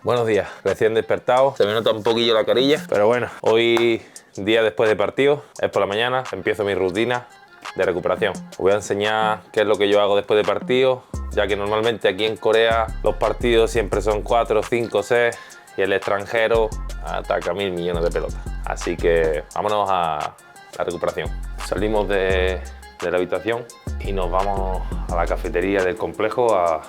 Buenos días, recién despertado, se me nota un poquillo la carilla, pero bueno, hoy, día después de partido, es por la mañana, empiezo mi rutina de recuperación. Os voy a enseñar qué es lo que yo hago después de partido, ya que normalmente aquí en Corea los partidos siempre son 4, 5, 6 y el extranjero ataca 1000 millones de pelotas. Así que vámonos a la recuperación. Salimos de la habitación y nos vamos a la cafetería del complejo a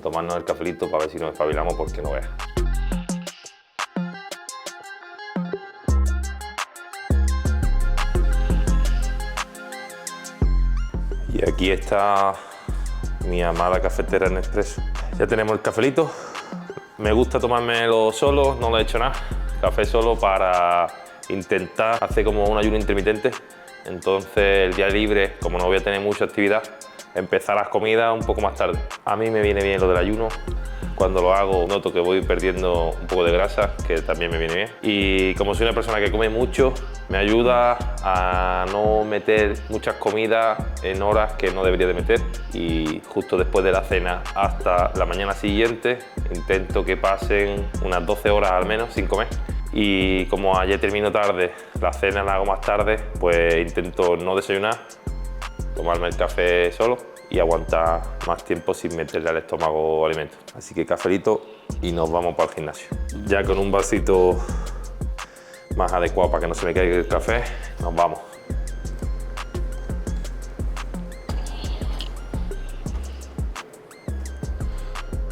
tomarnos el cafelito para ver si nos espabilamos, porque no veas. Y aquí está mi amada cafetera Nespresso. Ya tenemos el cafelito. Me gusta tomármelo solo, no le he hecho nada. Café solo para intentar hacer como un ayuno intermitente. Entonces el día libre, como no voy a tener mucha actividad, empezar las comidas un poco más tarde. A mí me viene bien lo del ayuno. Cuando lo hago noto que voy perdiendo un poco de grasa, que también me viene bien. Y como soy una persona que come mucho, me ayuda a no meter muchas comidas en horas que no debería de meter. Y justo después de la cena hasta la mañana siguiente, intento que pasen unas 12 horas al menos sin comer. Y como ayer termino tarde, la cena la hago más tarde, pues intento no desayunar, tomarme el café solo y aguantar más tiempo sin meterle al estómago alimentos. Así que cafelito y nos vamos para el gimnasio. Ya con un vasito más adecuado para que no se me caiga el café, nos vamos.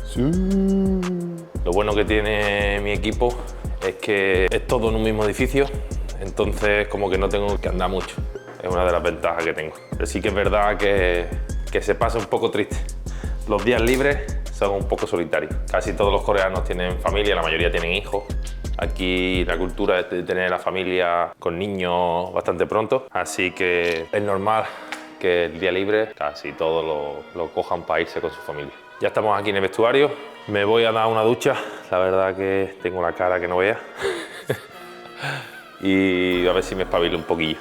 Sí. Lo bueno que tiene mi equipo es que es todo en un mismo edificio, entonces como que no tengo que andar mucho. Es una de las ventajas que tengo. Pero sí que es verdad que se pasa un poco triste. Los días libres son un poco solitarios. Casi todos los coreanos tienen familia, la mayoría tienen hijos. Aquí la cultura es de tener la familia con niños bastante pronto, así que es normal que el día libre casi todos lo cojan para irse con su familia. Ya estamos aquí en el vestuario, me voy a dar una ducha. La verdad que tengo la cara que no vea. Y a ver si me espabilo un poquillo.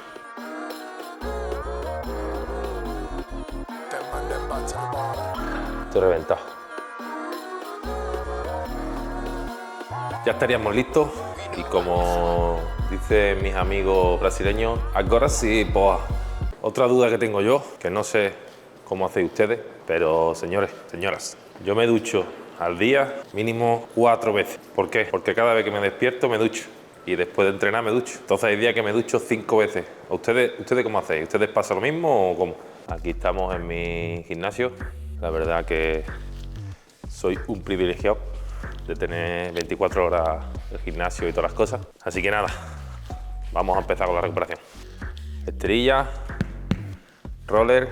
Estoy reventado. Ya estaríamos listos y como dicen mis amigos brasileños, agora sí, boa. Otra duda que tengo yo, que no sé cómo hacéis ustedes, pero señores, señoras, yo me ducho al día mínimo 4 veces. ¿Por qué? Porque cada vez que me despierto me ducho y después de entrenar me ducho. Entonces hay días que me ducho 5 veces. ¿Ustedes cómo hacéis? ¿Ustedes pasa lo mismo o cómo? Aquí estamos en mi gimnasio. La verdad que soy un privilegiado de tener 24 horas el gimnasio y todas las cosas. Así que nada, vamos a empezar con la recuperación. Esterilla, roller,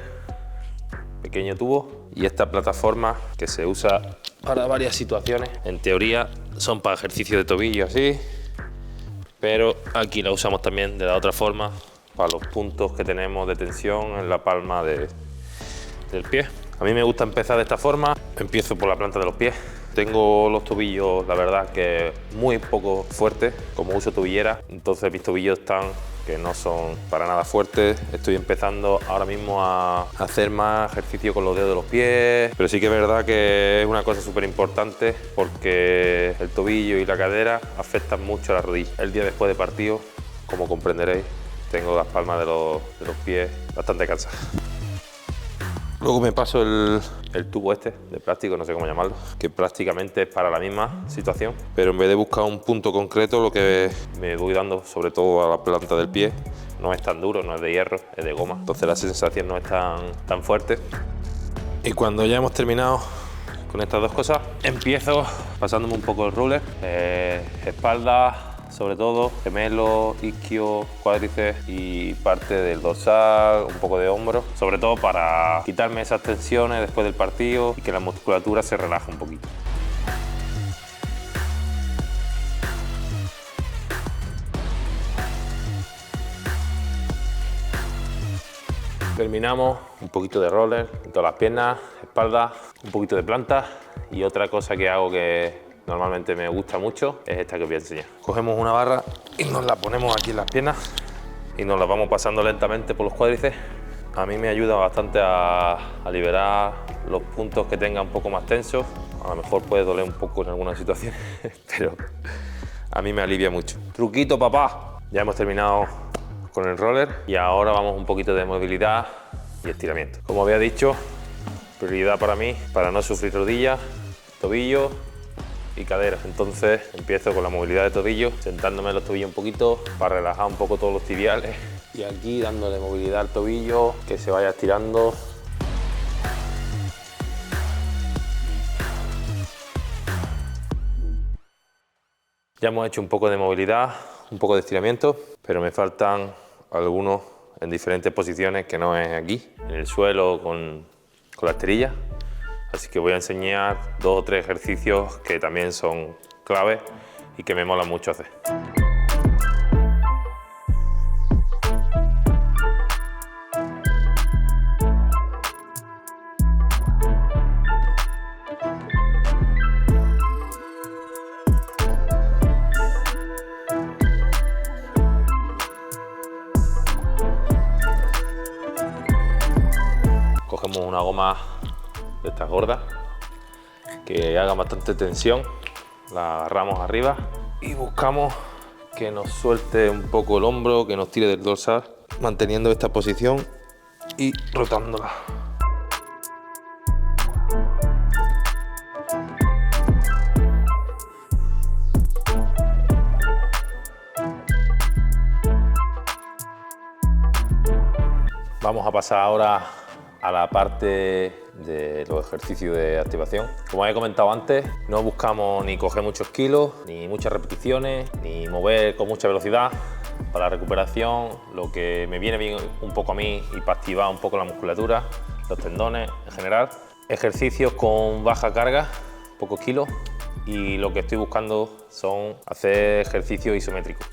pequeño tubo y esta plataforma que se usa para varias situaciones. En teoría son para ejercicios de tobillo así, pero aquí la usamos también de la otra forma para los puntos que tenemos de tensión en la palma del pie. A mí me gusta empezar de esta forma, empiezo por la planta de los pies. Tengo los tobillos, la verdad, que muy poco fuertes, como uso tobillera, entonces mis tobillos están que no son para nada fuertes. Estoy empezando ahora mismo a hacer más ejercicio con los dedos de los pies, pero sí que es verdad que es una cosa súper importante porque el tobillo y la cadera afectan mucho a la rodilla. El día después de partido, como comprenderéis, tengo las palmas de los pies bastante cansadas. Luego me paso el tubo este de plástico, no sé cómo llamarlo, que prácticamente es para la misma situación, pero en vez de buscar un punto concreto, lo que me voy dando sobre todo a la planta del pie, no es tan duro, no es de hierro, es de goma, entonces la sensación no es tan fuerte. Y cuando ya hemos terminado con estas dos cosas, empiezo pasándome un poco el roller, espalda, sobre todo gemelo, isquio, cuádriceps y parte del dorsal, un poco de hombro, sobre todo para quitarme esas tensiones después del partido y que la musculatura se relaje un poquito. Terminamos un poquito de roller en todas las piernas, espalda, un poquito de planta y otra cosa que hago que normalmente me gusta mucho es esta que os voy a enseñar. Cogemos una barra y nos la ponemos aquí en las piernas y nos la vamos pasando lentamente por los cuádriceps. A mí me ayuda bastante a liberar los puntos que tenga un poco más tensos A lo mejor puede doler un poco en algunas situaciones, pero a mí me alivia mucho. Truquito, papá. Ya hemos terminado con el roller y ahora vamos un poquito de movilidad y estiramiento. Como había dicho, prioridad para mí, para no sufrir rodillas, tobillos y caderas. Entonces empiezo con la movilidad de tobillos, sentándome en los tobillos un poquito para relajar un poco todos los tibiales. Y aquí dándole movilidad al tobillo, que se vaya estirando. Ya hemos hecho un poco de movilidad, un poco de estiramiento, pero me faltan algunos en diferentes posiciones que no es aquí, en el suelo con la esterilla. Así que voy a enseñar 2 o 3 ejercicios que también son claves y que me molan mucho hacer. Cogemos una goma de estas gordas que haga bastante tensión, la agarramos arriba y buscamos que nos suelte un poco el hombro, que nos tire del dorsal, manteniendo esta posición y rotándola. Vamos a pasar ahora a la parte de los ejercicios de activación. Como he comentado antes, no buscamos ni coger muchos kilos, ni muchas repeticiones, ni mover con mucha velocidad. Para la recuperación, lo que me viene bien un poco a mí y para activar un poco la musculatura, los tendones en general. Ejercicios con baja carga, pocos kilos, y lo que estoy buscando son hacer ejercicios isométricos.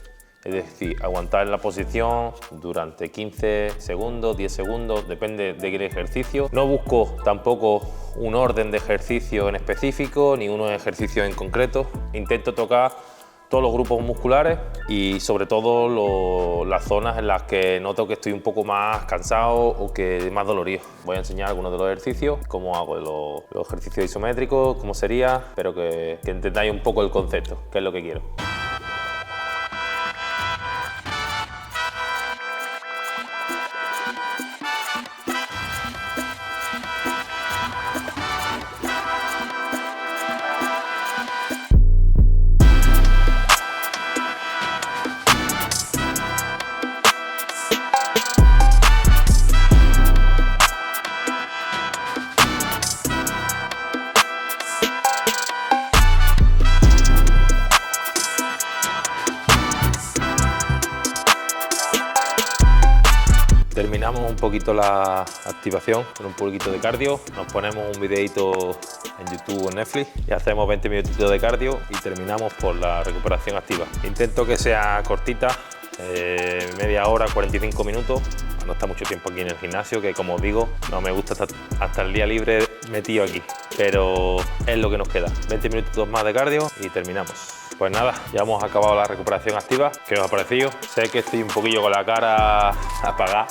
Es decir, aguantar en la posición durante 15 segundos, 10 segundos, depende de qué ejercicio. No busco tampoco un orden de ejercicio en específico, ni unos ejercicios en concreto. Intento tocar todos los grupos musculares y sobre todo las zonas en las que noto que estoy un poco más cansado o que más dolorido. Voy a enseñar algunos de los ejercicios, cómo hago los ejercicios isométricos, cómo sería, pero que entendáis un poco el concepto, qué es lo que quiero. Terminamos un poquito la activación con un poquito de cardio, nos ponemos un videito en YouTube o en Netflix y hacemos 20 minutitos de cardio y terminamos por la recuperación activa. Intento que sea cortita, media hora, 45 minutos, no está mucho tiempo aquí en el gimnasio, que como os digo, no me gusta estar hasta el día libre metido aquí, pero es lo que nos queda. 20 minutos más de cardio y terminamos. Pues nada, ya hemos acabado la recuperación activa. ¿Qué os ha parecido? Sé que estoy un poquillo con la cara apagada,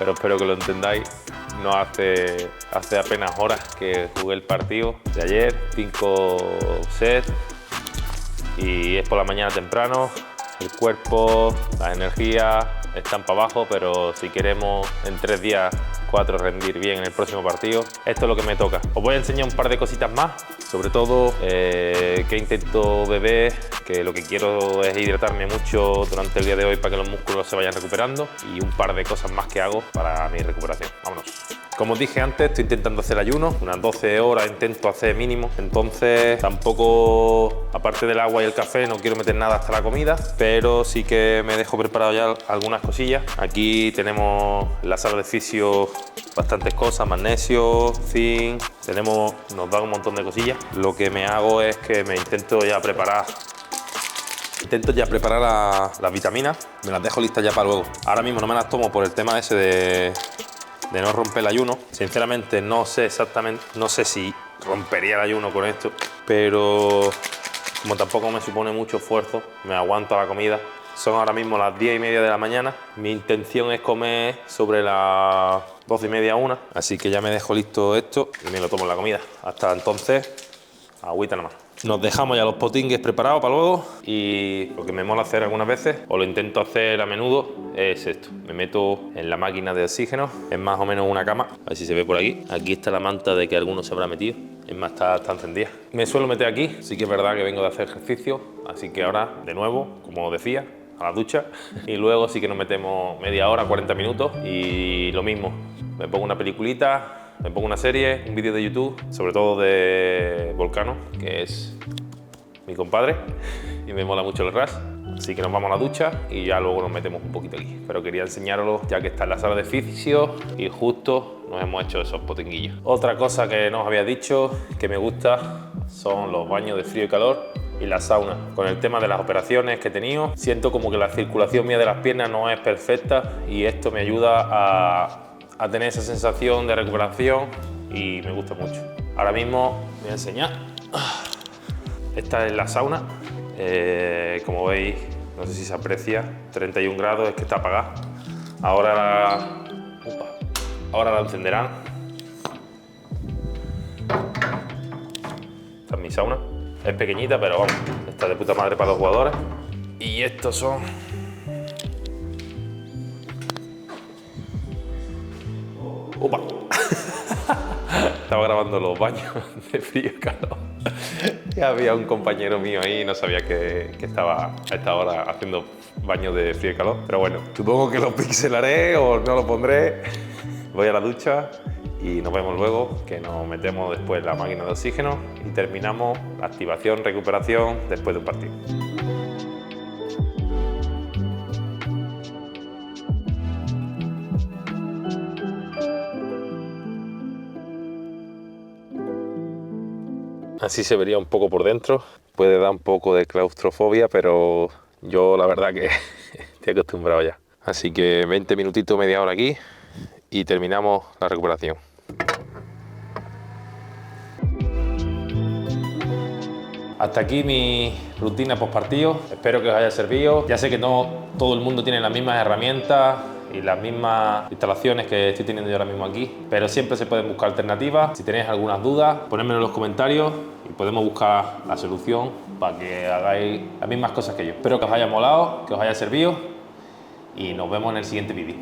pero espero que lo entendáis. No hace apenas horas que jugué el partido de ayer, 5 sets, y es por la mañana temprano. El cuerpo, las energías están para abajo, pero si queremos en 3 días, 4 rendir bien en el próximo partido, esto es lo que me toca. Os voy a enseñar un par de cositas más, sobre todo qué intento beber, que lo que quiero es hidratarme mucho durante el día de hoy para que los músculos se vayan recuperando, y un par de cosas más que hago para mi recuperación. Vámonos. Como os dije antes, estoy intentando hacer ayuno, unas 12 horas intento hacer mínimo, entonces tampoco, aparte del agua y el café, no quiero meter nada hasta la comida, pero sí que me dejo preparado ya algunas cosillas. Aquí tenemos en la sala de fisio bastantes cosas, magnesio, zinc, nos dan un montón de cosillas. Lo que me hago es que me intento ya preparar las vitaminas, me las dejo listas ya para luego. Ahora mismo no me las tomo por el tema ese de no romper el ayuno. Sinceramente no sé si rompería el ayuno con esto, pero como tampoco me supone mucho esfuerzo, me aguanto a la comida. Son ahora mismo las 10:30 de la mañana. Mi intención es comer sobre las 12:30, 1. Así que ya me dejo listo esto y me lo tomo en la comida. Hasta entonces agüita nada más. Nos dejamos ya los potingues preparados para luego y lo que me mola hacer algunas veces, o lo intento hacer a menudo, es esto. Me meto en la máquina de oxígeno, es más o menos una cama, a ver si se ve por aquí. Aquí está la manta de que alguno se habrá metido, es más, está encendida. Me suelo meter aquí, sí que es verdad que vengo de hacer ejercicio, así que ahora, de nuevo, como decía, a la ducha y luego sí que nos metemos media hora, 40 minutos y lo mismo, me pongo una peliculita, me pongo una serie, un vídeo de YouTube, sobre todo de Volcano, que es mi compadre y me mola mucho el Rush. Así que nos vamos a la ducha y ya luego nos metemos un poquito aquí. Pero quería enseñaroslo ya que está en la sala de fisio y justo nos hemos hecho esos potinguillos. Otra cosa que no os había dicho que me gusta son los baños de frío y calor y la sauna. Con el tema de las operaciones que he tenido, siento como que la circulación mía de las piernas no es perfecta y esto me ayuda a tener esa sensación de recuperación y me gusta mucho. Ahora mismo voy a enseñar. Esta es la sauna. Como veis, no sé si se aprecia, 31 grados, es que está apagada. Ahora la encenderán. Esta es mi sauna. Es pequeñita, pero vamos, está de puta madre para los jugadores. Y estos son... ¡Upa! Estaba grabando los baños de frío y calor. Y había un compañero mío ahí y no sabía que estaba a esta hora haciendo baños de frío y calor. Pero bueno, supongo que lo pixelaré o no lo pondré. Voy a la ducha y nos vemos luego, que nos metemos después en la máquina de oxígeno y terminamos la activación, recuperación después de un partido. Así se vería un poco por dentro. Puede dar un poco de claustrofobia, pero yo la verdad que estoy acostumbrado ya. Así que 20 minutitos, media hora aquí y terminamos la recuperación. Hasta aquí mi rutina post partido. Espero que os haya servido. Ya sé que no todo el mundo tiene las mismas herramientas y las mismas instalaciones que estoy teniendo yo ahora mismo aquí, pero siempre se pueden buscar alternativas. Si tenéis algunas dudas, ponedmelo en los comentarios y podemos buscar la solución para que hagáis las mismas cosas que yo. Espero que os haya molado, que os haya servido y nos vemos en el siguiente vídeo.